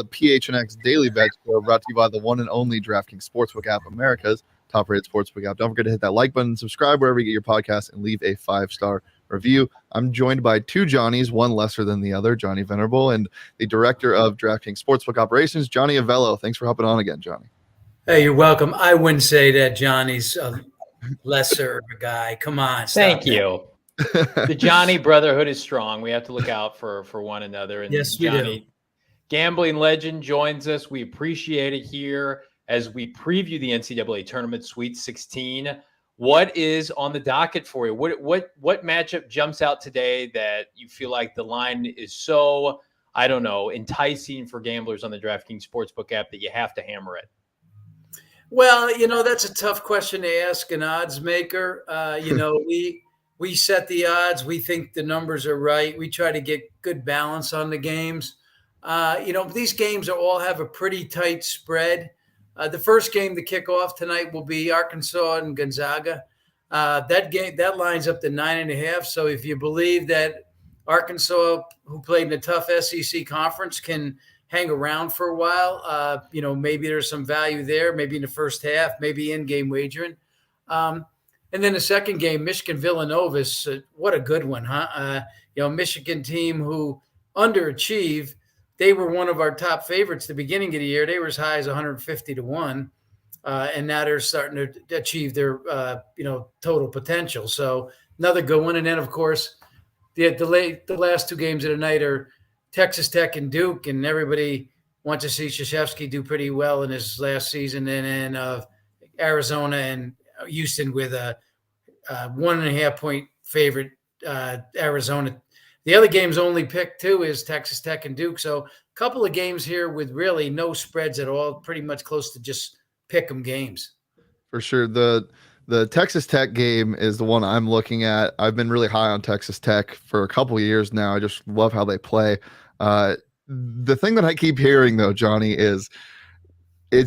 the PHNX Daily Bet Show, brought to you by the one and only DraftKings Sportsbook app, America's top-rated sportsbook app. Don't forget to hit that like button, subscribe wherever you get your podcasts, and leave a 5-star review. I'm joined by two Johnnies, one lesser than the other, Johnny Venerable, and the director of DraftKings Sportsbook Operations, Johnny Avello. Thanks for hopping on again, Johnny. Hey, you're welcome. I wouldn't say that Johnny's a lesser guy. Come on. Thank you. The Johnny brotherhood is strong. We have to look out for one another. And yes, we Johnny, do. Gambling legend, joins us. We appreciate it here as we preview the NCAA Tournament Sweet 16. What is on the docket for you? What matchup jumps out today that you feel like the line is so, I don't know, enticing for gamblers on the DraftKings Sportsbook app that you have to hammer it? Well, that's a tough question to ask an odds maker. We set the odds. We think the numbers are right. We try to get good balance on the games. These games all have a pretty tight spread. The first game to kick off tonight will be Arkansas and Gonzaga. That lines up to 9.5. So if you believe that Arkansas, who played in a tough SEC conference, can hang around for a while, maybe there's some value there, maybe in the first half, maybe in-game wagering. And then the second game, Michigan-Villanova, what a good one, huh? Michigan team who underachieved. They were one of our top favorites at the beginning of the year. They were as high as 150-1, and now they're starting to achieve their, total potential. So another good one. And then, of course, the last two games of the night are Texas Tech and Duke, and everybody wants to see Krzyzewski do pretty well in his last season. And then Arizona and Houston with a 1.5-point favorite, Arizona. The other games only picked two is Texas Tech and Duke. So a couple of games here with really no spreads at all, pretty much close to just pick 'em games. For sure. The Texas Tech game is the one I'm looking at. I've been really high on Texas Tech for a couple of years now. I just love how they play. The thing that I keep hearing, though, Johnny, is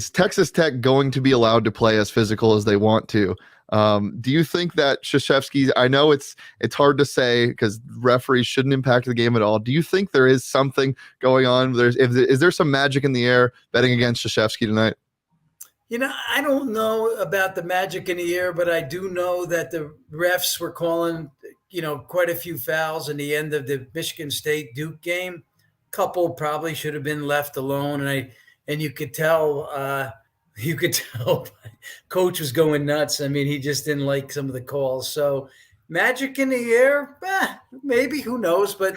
Texas Tech going to be allowed to play as physical as they want to? Do you think that Krzyzewski, I know it's hard to say because referees shouldn't impact the game at all. Do you think there is something going on? Is there some magic in the air betting against Krzyzewski tonight? I don't know about the magic in the air, but I do know that the refs were calling, quite a few fouls in the end of the Michigan State Duke game. Couple probably should have been left alone, and you could tell Coach was going nuts. I mean, he just didn't like some of the calls. So magic in the air, maybe, who knows? But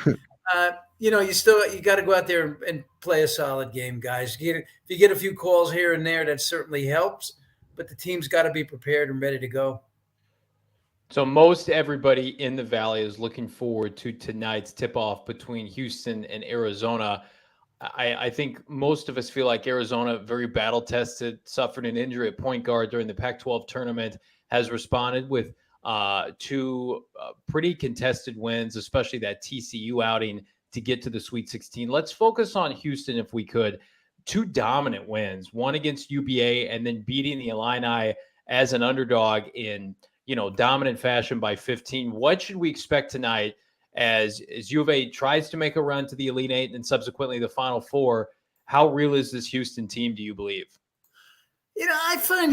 you got to go out there and play a solid game, guys. If you get a few calls here and there, that certainly helps. But the team's got to be prepared and ready to go. So most everybody in the Valley is looking forward to tonight's tip-off between Houston and Arizona. I think most of us feel like Arizona, very battle-tested, suffered an injury at point guard during the Pac-12 tournament, has responded with two pretty contested wins, especially that TCU outing to get to the Sweet 16. Let's focus on Houston if we could. Two dominant wins, one against UVA and then beating the Illini as an underdog in dominant fashion by 15. What should we expect tonight as U of A tries to make a run to the Elite Eight and subsequently the Final Four? How real is this Houston team, do you believe? I find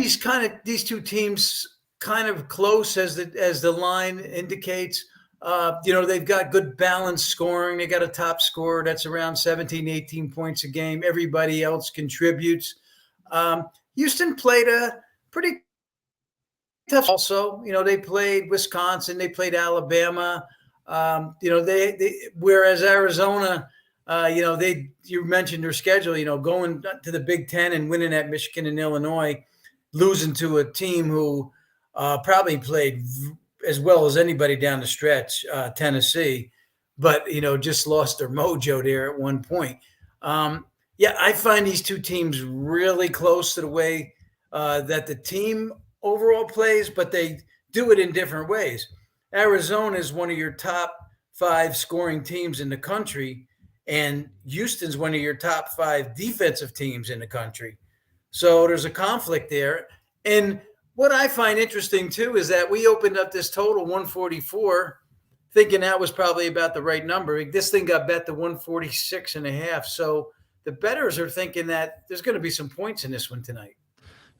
these two teams kind of close as the line indicates. They've got good balanced scoring. They got a top scorer that's around 17, 18 points a game. Everybody else contributes. Houston played a pretty tough. Also, they played Wisconsin, they played Alabama. Whereas Arizona, you mentioned their schedule. Going to the Big Ten and winning at Michigan and Illinois, losing to a team who probably played as well as anybody down the stretch, Tennessee, but just lost their mojo there at one point. I find these two teams really close to the way that the team overall plays, but they do it in different ways. Arizona is one of your top 5 scoring teams in the country, and Houston's one of your top 5 defensive teams in the country. So there's a conflict there. And what I find interesting, too, is that we opened up this total 144 thinking that was probably about the right number. This thing got bet to 146.5. So the bettors are thinking that there's going to be some points in this one tonight.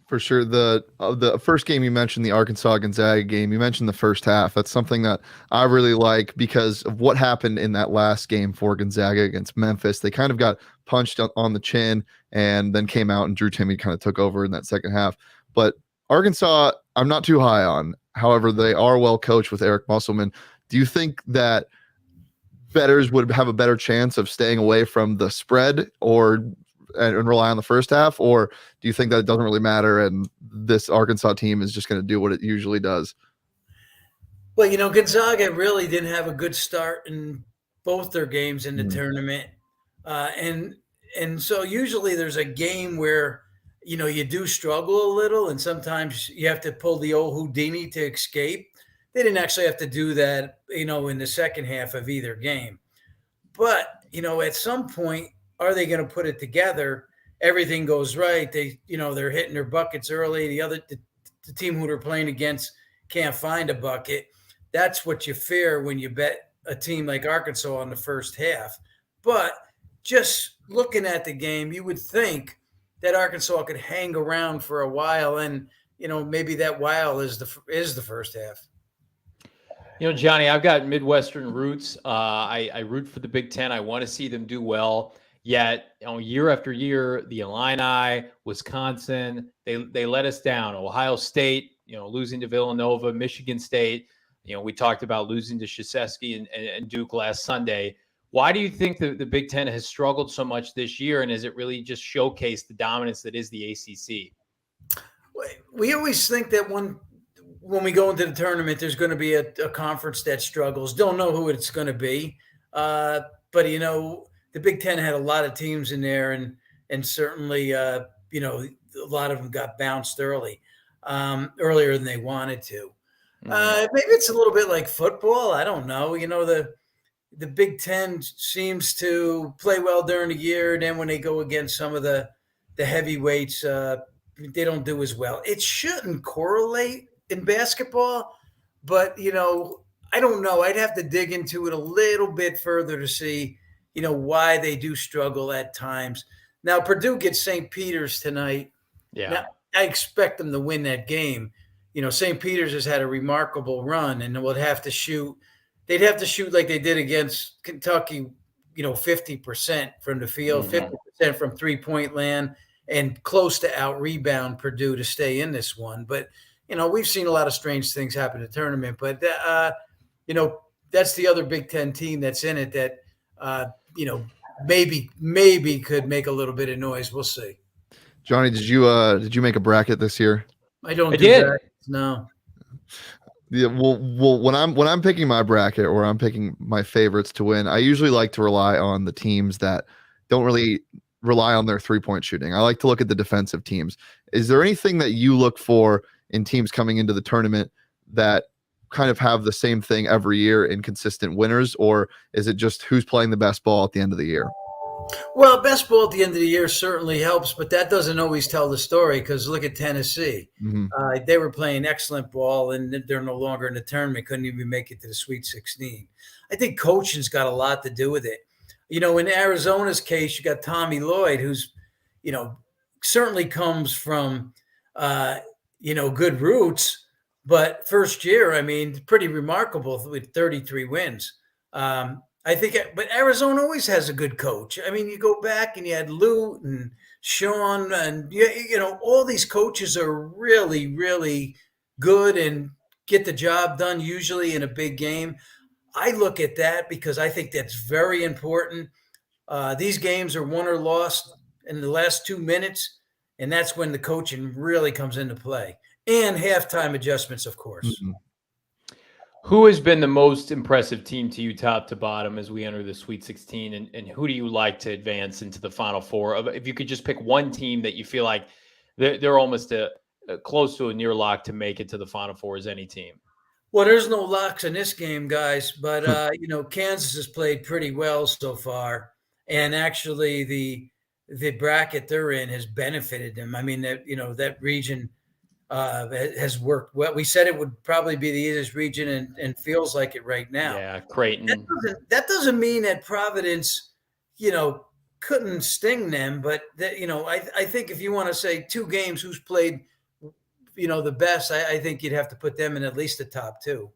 For sure. The first game you mentioned, the Arkansas Gonzaga game, you mentioned the first half. That's something that I really like because of what happened in that last game for Gonzaga against Memphis. They kind of got punched on the chin and then came out and Drew Timme kind of took over in that second half. But Arkansas, I'm not too high on. However, they are well coached with Eric Musselman. Do you think that bettors would have a better chance of staying away from the spread and rely on the first half, or do you think that it doesn't really matter and this Arkansas team is just going to do what it usually does? Well, Gonzaga really didn't have a good start in both their games in the tournament. And so usually there's a game where, you do struggle a little and sometimes you have to pull the old Houdini to escape. They didn't actually have to do that, in the second half of either game. But, at some point, are they going to put it together? Everything goes right. They're hitting their buckets early. The team who they're playing against can't find a bucket. That's what you fear when you bet a team like Arkansas on the first half. But just looking at the game, you would think that Arkansas could hang around for a while, and maybe that while is the first half. Johnny, I've got Midwestern roots. I root for the Big Ten. I want to see them do well. Yet, year after year, the Illini, Wisconsin, they let us down. Ohio State, losing to Villanova, Michigan State. We talked about losing to Krzyzewski and Duke last Sunday. Why do you think the Big Ten has struggled so much this year, and has it really just showcased the dominance that is the ACC? We always think that when we go into the tournament, there's going to be a conference that struggles. Don't know who it's going to be, but the Big Ten had a lot of teams in there, and certainly a lot of them got bounced earlier than they wanted to. Maybe it's a little bit like football. I don't know. The Big Ten seems to play well during the year. Then when they go against some of the heavyweights, they don't do as well. It shouldn't correlate in basketball, but I don't know. I'd have to dig into it a little bit further to see, why they do struggle at times. Now Purdue gets St. Peter's tonight. Yeah, now, I expect them to win that game. St. Peter's has had a remarkable run, and they'd have to shoot like they did against Kentucky, 50% from the field, 50% from 3-point land, and close to out rebound Purdue to stay in this one. But, we've seen a lot of strange things happen in the tournament, but, that's the other Big Ten team that's in it that, maybe could make a little bit of noise. We'll see. Johnny, did you make a bracket this year? I did. Brackets, no. Yeah, well, when I'm picking my bracket or I'm picking my favorites to win, I usually like to rely on the teams that don't really rely on their 3-point shooting. I like to look at the defensive teams. Is there anything that you look for in teams coming into the tournament that kind of have the same thing every year in consistent winners, or is it just who's playing the best ball at the end of the year? Well, best ball at the end of the year certainly helps, but that doesn't always tell the story, because look at Tennessee. They were playing excellent ball, and they're no longer in the tournament, couldn't even make it to the Sweet 16. I think coaching's got a lot to do with it. In Arizona's case, you got Tommy Lloyd, who's, certainly comes from, good roots, but first year, pretty remarkable with 33 wins. I think, but Arizona always has a good coach. You go back and you had Lute and Sean, and all these coaches are really, really good and get the job done usually in a big game. I look at that because I think that's very important. These games are won or lost in the last 2 minutes, and that's when the coaching really comes into play. And halftime adjustments, of course. Who has been the most impressive team to you, top to bottom, as we enter the Sweet 16? And who do you like to advance into the Final Four? If you could just pick one team that you feel like they're almost close to a near lock to make it to the Final Four as any team. Well, there's no locks in this game, guys, but Kansas has played pretty well so far, and actually the bracket they're in has benefited them. That region has worked well. We said it would probably be the easiest region, and feels like it right now. Yeah, Creighton. That doesn't mean that Providence, couldn't sting them, but I think if you want to say 2 games who's played, the best, I think you'd have to put them in at least the top 2.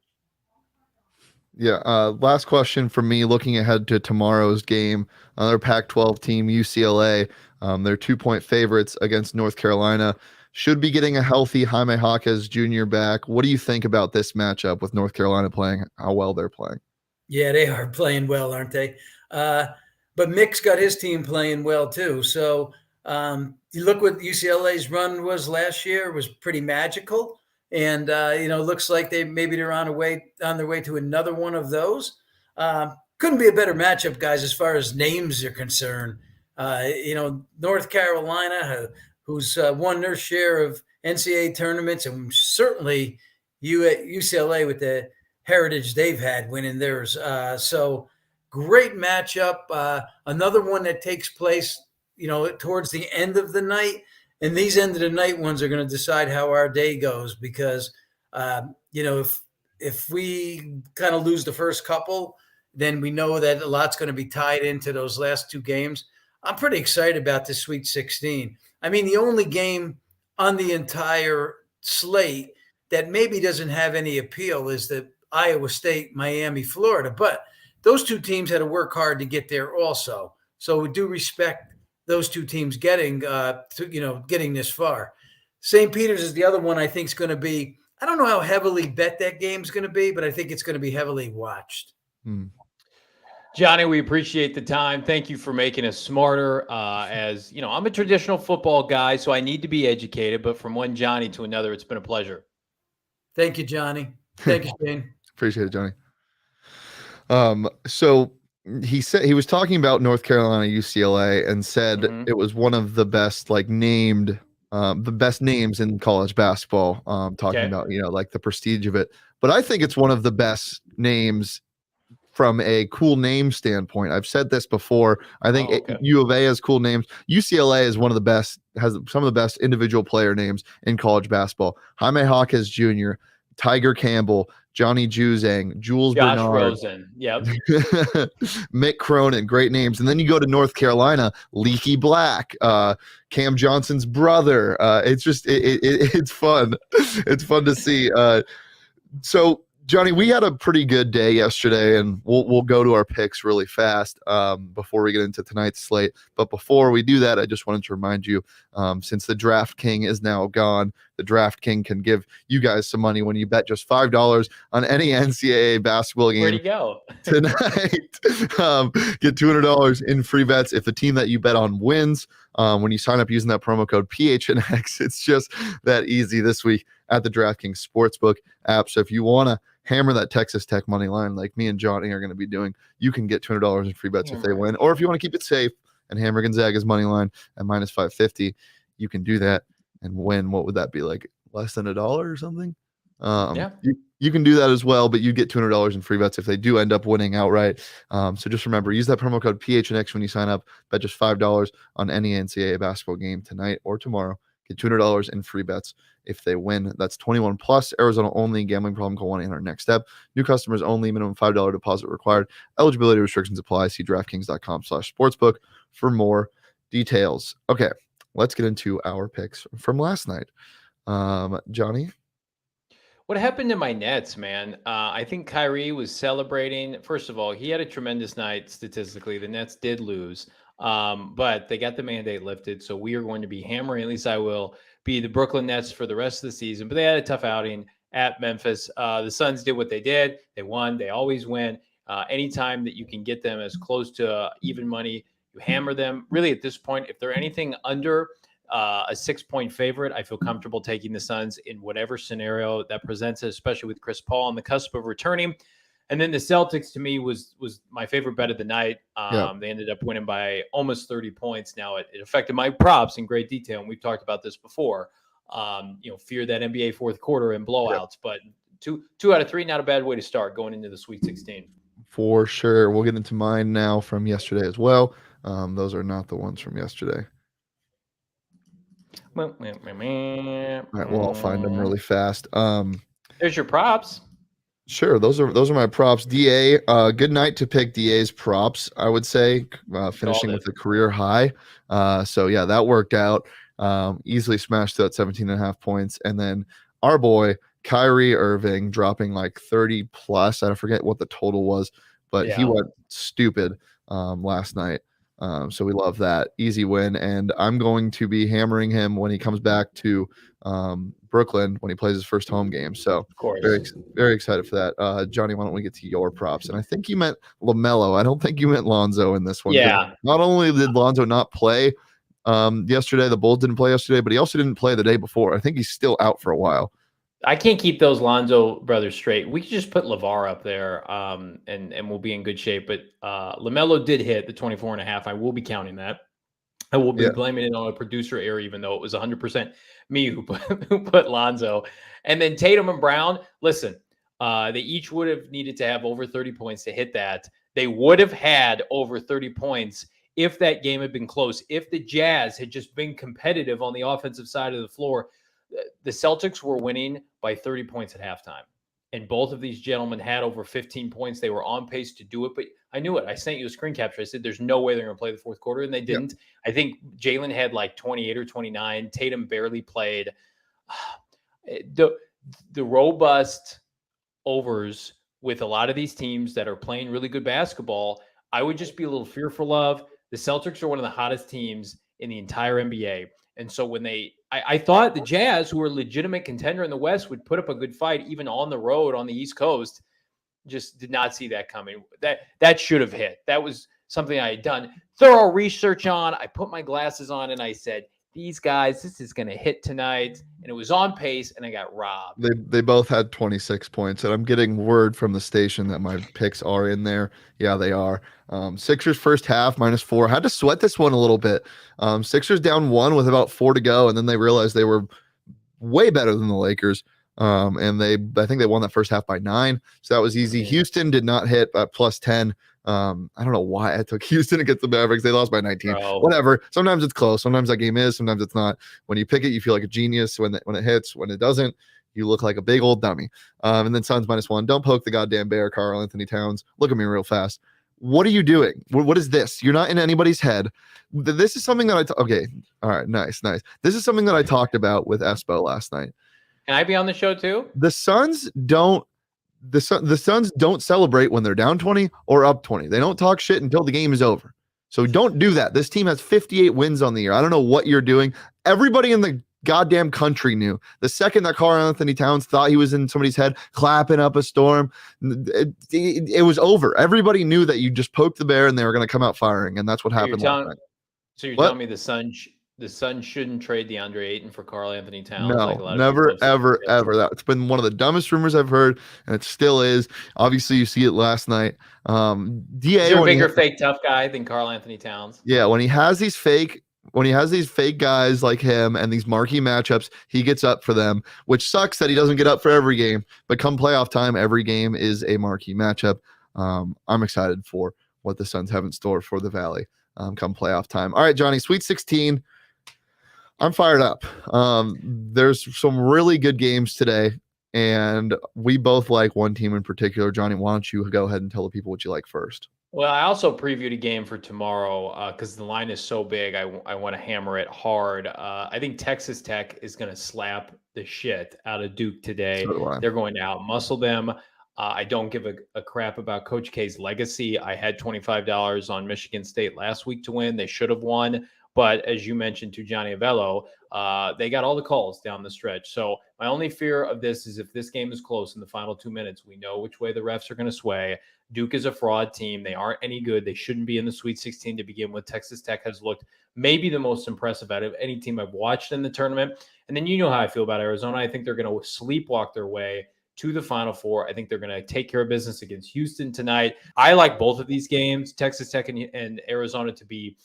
Yeah. Last question for me, looking ahead to tomorrow's game, another Pac-12 team, UCLA. They're 2-point favorites against North Carolina. Should be getting a healthy Jaime Jaquez Jr. back. What do you think about this matchup with North Carolina playing how well they're playing? Yeah, they are playing well, aren't they? But Mick's got his team playing well too. So you look what UCLA's run was last year, was pretty magical. And looks like they're on their way to another one of those. Couldn't be a better matchup, guys, as far as names are concerned. North Carolina, who's won their share of NCAA tournaments, and certainly UCLA with the heritage they've had winning theirs. So great matchup. Another one that takes place, towards the end of the night. And these end of the night ones are going to decide how our day goes because, if we kind of lose the first couple, then we know that a lot's going to be tied into those last 2 games. I'm pretty excited about this Sweet 16. I mean, the only game on the entire slate that maybe doesn't have any appeal is the Iowa State, Miami, Florida. But those 2 teams had to work hard to get there also. So we do respect those 2 teams getting this far. St. Peter's is the other one I think is going to be, I don't know how heavily bet that game's going to be, but I think it's going to be heavily watched. Johnny, we appreciate the time. Thank you for making us smarter. As you know, I'm a traditional football guy, so I need to be educated, but from one Johnny to another, it's been a pleasure. Thank you, Johnny. Thank you, Shane. Appreciate it, Johnny. So he said he was talking about North Carolina, UCLA, and said it was one of the best, named the best names in college basketball. Talking about like the prestige of it, but I think it's one of the best names from a cool name standpoint. I've said this before. I think U of A has cool names. UCLA is one of the best, has some of the best individual player names in college basketball. Jaime Jaquez Jr., Tiger Campbell, Johnny Juzang, Jules Josh Bernard, Rosen, yep. Mick Cronin, great names. And then you go to North Carolina, Leaky Black, Cam Johnson's brother. It's just it's fun. It's fun to see. So Johnny, we had a pretty good day yesterday, and we'll go to our picks really fast before we get into tonight's slate. But before we do that, I just wanted to remind you, since the DraftKings is now gone, the DraftKings can give you guys some money when you bet just $5 on any NCAA basketball game. Where'd he go? Tonight. Get $200 in free bets if the team that you bet on wins. When you sign up using that promo code PHNX, it's just that easy this week at the DraftKings Sportsbook app. So if you want to hammer that Texas Tech money line like me and Johnny are going to be doing, you can get $200 in free bets if they win. Or if you want to keep it safe and hammer Gonzaga's money line at minus 550, you can do that and win. What would that be, like less than $1 or something? You can do that as well, but you get $200 in free bets if they do end up winning outright. So just remember, use that promo code PHNX when you sign up. Bet just $5 on any NCAA basketball game tonight or tomorrow. Get $200 in free bets if they win. That's 21 plus. Arizona only. Gambling problem? Call 1-800-NEXT-STEP. New customers only. Minimum $5 deposit required. Eligibility restrictions apply. See DraftKings.com/sportsbook for more details. Okay, let's get into our picks from last night. Johnny? What happened to my Nets, man? I think Kyrie was celebrating. First of all, he had a tremendous night statistically. The Nets did lose, but they got the mandate lifted. So we are going to be hammering, at least I will, be the Brooklyn Nets for the rest of the season. But they had a tough outing at Memphis. The Suns did what they did. They won. They always win. Anytime that you can get them as close to even money, you hammer them. Really, at this point, if they're anything under a 6-point favorite, I feel comfortable taking the Suns in whatever scenario that presents, especially with Chris Paul on the cusp of returning. And then the Celtics, to me, was my favorite bet of the night. They ended up winning by almost 30 points. Now it affected my props in great detail, and we've talked about this before. Fear that NBA fourth quarter and blowouts, but two out of three, not a bad way to start going into the Sweet 16. For sure. We'll get into mine now from yesterday as well. Those are not the ones from yesterday. All right, well, I'll find them really fast. There's your props. Sure, those are my props. DA, good night to pick DA's props, I would say, finishing with a career high. So yeah, that worked out. Easily smashed that 17.5 points. And then our boy Kyrie Irving dropping like 30 plus. I forget what the total was, but he went stupid last night. So we love that. Easy win. And I'm going to be hammering him when he comes back to Brooklyn when he plays his first home game. So Of course. very excited for that. Johnny, why don't we get to your props? And I think you meant LaMelo. I don't think you meant Lonzo in this one. Yeah. Not only did Lonzo not play yesterday, the Bulls didn't play yesterday, but he also didn't play the day before. I think he's still out for a while. I can't keep those Lonzo brothers straight. We could just put LeVar up there and we'll be in good shape. But LaMelo did hit the 24.5. I will be counting that. I will be blaming it on a producer error, even though it was 100% me who put Lonzo. And then Tatum and Brown, listen, they each would have needed to have over 30 points to hit that. They would have had over 30 points if that game had been close. If the Jazz had just been competitive on the offensive side of the floor, the Celtics were winning by 30 points at halftime. And both of these gentlemen had over 15 points. They were on pace to do it, but I knew it. I sent you a screen capture. I said, there's no way they're going to play the fourth quarter, and they didn't. Yep. I think Jalen had like 28 or 29. Tatum barely played. The robust overs with a lot of these teams that are playing really good basketball, I would just be a little fearful of. The Celtics are one of the hottest teams in the entire NBA. And so when I thought the Jazz, who were a legitimate contender in the West, would put up a good fight even on the road on the East Coast. Just did not see that coming. That should have hit. That was something I had done thorough research on. I put my glasses on and I said, these guys, this is going to hit tonight. And it was on pace and I got robbed. They both had 26 points, and I'm getting word from the station that my picks are in there. Yeah, they are. Sixers first half -4. Had to sweat this one a little bit. Sixers down 1 with about 4 to go, and then they realized they were way better than the Lakers. And I think they won that first half by 9. So that was easy. Houston did not hit +10. I don't know why I took Houston against the Mavericks. They lost by 19. Whatever. Sometimes it's close. Sometimes that game is. Sometimes it's not. When you pick it, you feel like a genius. When it hits, when it doesn't, you look like a big old dummy. And then Suns -1. Don't poke the goddamn bear, Karl Anthony Towns. Look at me real fast. What are you doing? What is this? You're not in anybody's head. This is something that okay. All right. Nice. This is something that I talked about with Espo last night. Can I be on the show too? The Suns don't celebrate when they're down 20 or up 20. They don't talk shit until the game is over. So don't do that. This team has 58 wins on the year. I don't know what you're doing. Everybody in the goddamn country knew. The second that Karl Anthony Towns thought he was in somebody's head, clapping up a storm, it was over. Everybody knew that you just poked the bear and they were going to come out firing, and that's what happened last night. So you're telling me the Suns shouldn't trade DeAndre Ayton for Karl Anthony Towns? No, never, ever. That's been one of the dumbest rumors I've heard, and it still is. Obviously, you see it last night. Is there a bigger fake tough guy than Karl Anthony Towns? Yeah, when he has these fake guys like him and these marquee matchups, he gets up for them, which sucks that he doesn't get up for every game. But come playoff time, every game is a marquee matchup. I'm excited for what the Suns have in store for the Valley come playoff time. All right, Johnny, Sweet 16. I'm fired up. There's some really good games today, and we both like one team in particular. Johnny, why don't you go ahead and tell the people what you like first? Well, I also previewed a game for tomorrow because the line is so big. I want to hammer it hard. I think Texas Tech is going to slap the shit out of Duke today. So they're going to outmuscle them. I don't give a crap about Coach K's legacy. I had $25 on Michigan State last week to win. They should have won. But as you mentioned to Johnny Avello, they got all the calls down the stretch. So my only fear of this is if this game is close in the final 2 minutes, we know which way the refs are going to sway. Duke is a fraud team. They aren't any good. They shouldn't be in the Sweet 16 to begin with. Texas Tech has looked maybe the most impressive out of any team I've watched in the tournament. And then you know how I feel about Arizona. I think they're going to sleepwalk their way to the Final Four. I think they're going to take care of business against Houston tonight. I like both of these games, Texas Tech and Arizona, to be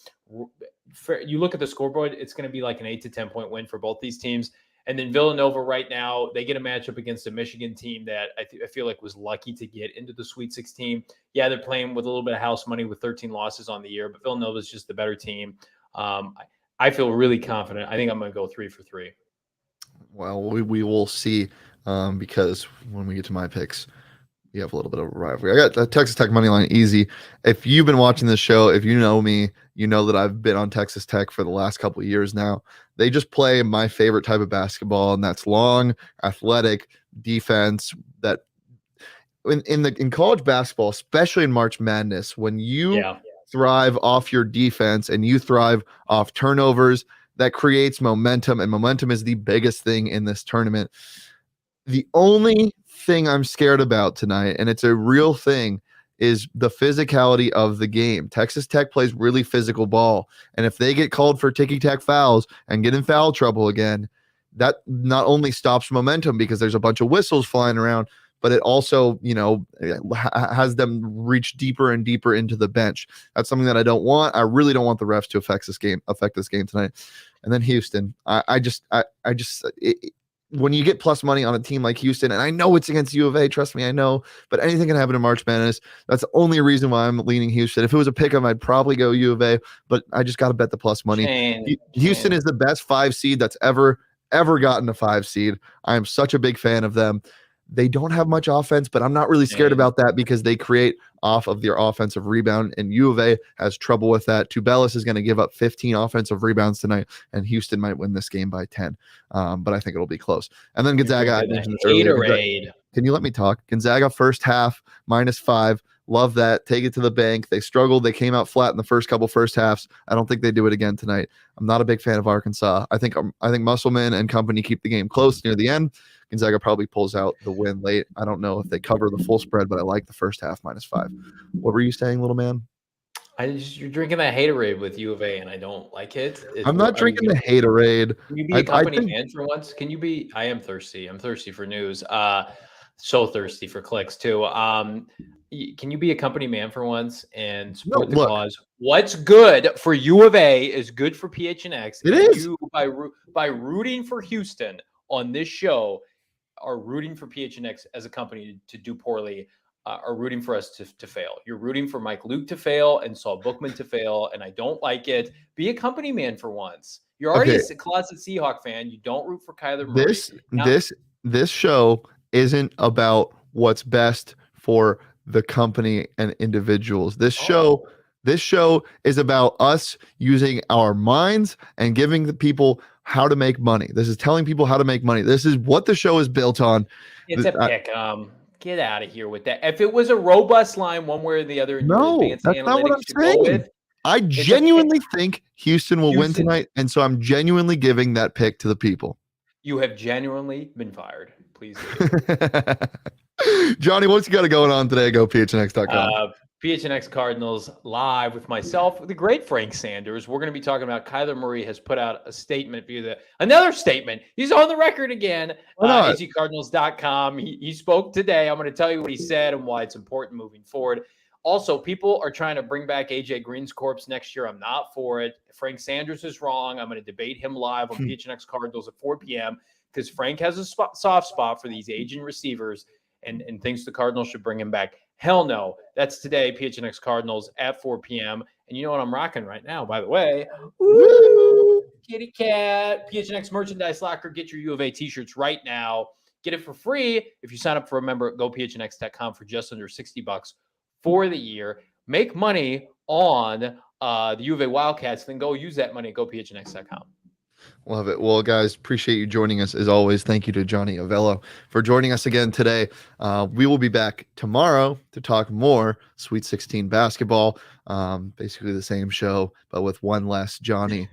fair. You look at the scoreboard, it's going to be like an 8 to 10 point win for both these teams. And then Villanova right now, they get a matchup against a Michigan team that I feel like was lucky to get into the Sweet 16. Yeah, they're playing with a little bit of house money with 13 losses on the year, but Villanova is just the better team. I feel really confident. I think I'm going to go 3 for 3. Well, we will see because when we get to my picks, You have a little bit of a rivalry. I got the Texas Tech money line easy. If you've been watching this show, if you know me, you know that I've been on Texas Tech for the last couple of years now. They just play my favorite type of basketball, and that's long, athletic defense. That in college basketball, especially in March Madness, when you thrive off your defense and you thrive off turnovers, that creates momentum, and momentum is the biggest thing in this tournament. The only thing I'm scared about tonight, and it's a real thing, is the physicality of the game. Texas Tech plays really physical ball, and if they get called for ticky-tack fouls and get in foul trouble again, that not only stops momentum because there's a bunch of whistles flying around, but it also, has them reach deeper and deeper into the bench. That's something that I don't want. I really don't want the refs to affect this game tonight. And then Houston, when you get plus money on a team like Houston, and I know it's against U of A, trust me, I know, but anything can happen in March Madness. That's the only reason why I'm leaning Houston. If it was a pick 'em, I'd probably go U of A, but I just got to bet the plus money. Houston is the best 5 seed that's ever gotten a 5 seed. I am such a big fan of them. They don't have much offense, but I'm not really scared about that because they create off of their offensive rebound, and U of A has trouble with that. Tubelis is going to give up 15 offensive rebounds tonight, and Houston might win this game by 10. But I think it'll be close. And then Gonzaga, I mentioned this earlier. Can you let me talk? Gonzaga first half, -5. Love that. Take it to the bank. They struggled. They came out flat in the first halves. I don't think they do it again tonight. I'm not a big fan of Arkansas. I think Musselman and company keep the game close near the end. Gonzaga probably pulls out the win late. I don't know if they cover the full spread, but I like the first half -5. What were you saying, little man? You're drinking that haterade with U of A, and I don't like it. I'm not drinking the haterade. Can you be a company man for once? Can you be? I am thirsty. I'm thirsty for news. So thirsty for clicks too. Can you be a company man for once and support the cause? What's good for U of A is good for PHNX. It is. You, by rooting for Houston on this show, are rooting for PHNX as a company to do poorly, are rooting for us to fail. You're rooting for Mike Luke to fail and Saul Bookman to fail, and I don't like it. Be a company man for once. You're already a closet Seahawk fan. You don't root for Kyler Murray. This show isn't about what's best for the company and individuals. This show is about us using our minds and giving the people how to make money. This is telling people how to make money. This is what the show is built on. It's a pick. Get out of here with that. If it was a robust line one way or the other, no, that's not what I'm saying. I genuinely think Houston will win tonight, and so I'm genuinely giving that pick to the people. You have genuinely been fired. Please. Johnny, what's you got going on today? Go PHNX.com. PHNX Cardinals live with myself, the great Frank Sanders. We're going to be talking about Kyler Murray has put out a statement another statement. He's on the record again. AZCardinals.com. He spoke today. I'm going to tell you what he said and why it's important moving forward. Also, people are trying to bring back AJ Green's corpse next year. I'm not for it. Frank Sanders is wrong. I'm going to debate him live on PHNX Cardinals at 4 p.m. because Frank has a soft spot for these aging receivers and thinks the Cardinals should bring him back. Hell no. That's today, PHNX Cardinals at 4 p.m. And you know what I'm rocking right now, by the way? Woo! Kitty cat. PHNX Merchandise Locker. Get your U of A t-shirts right now. Get it for free if you sign up for a member at gophnx.com for just under $60 for the year. Make money on the U of A Wildcats, then go use that money at gophnx.com. Love it. Well, guys, appreciate you joining us as always. Thank you to Johnny Avello for joining us again today. We will be back tomorrow to talk more Sweet 16 basketball. Basically the same show, but with one less Johnny.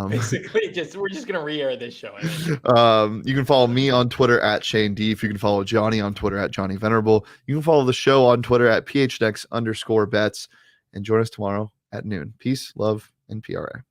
Basically, we're just gonna re-air this show. You can follow me on Twitter at Shane Deef. You can follow Johnny on Twitter at Johnny Venerable. You can follow the show on Twitter at PHNX_bets. And join us tomorrow at noon. Peace, love, and PRA.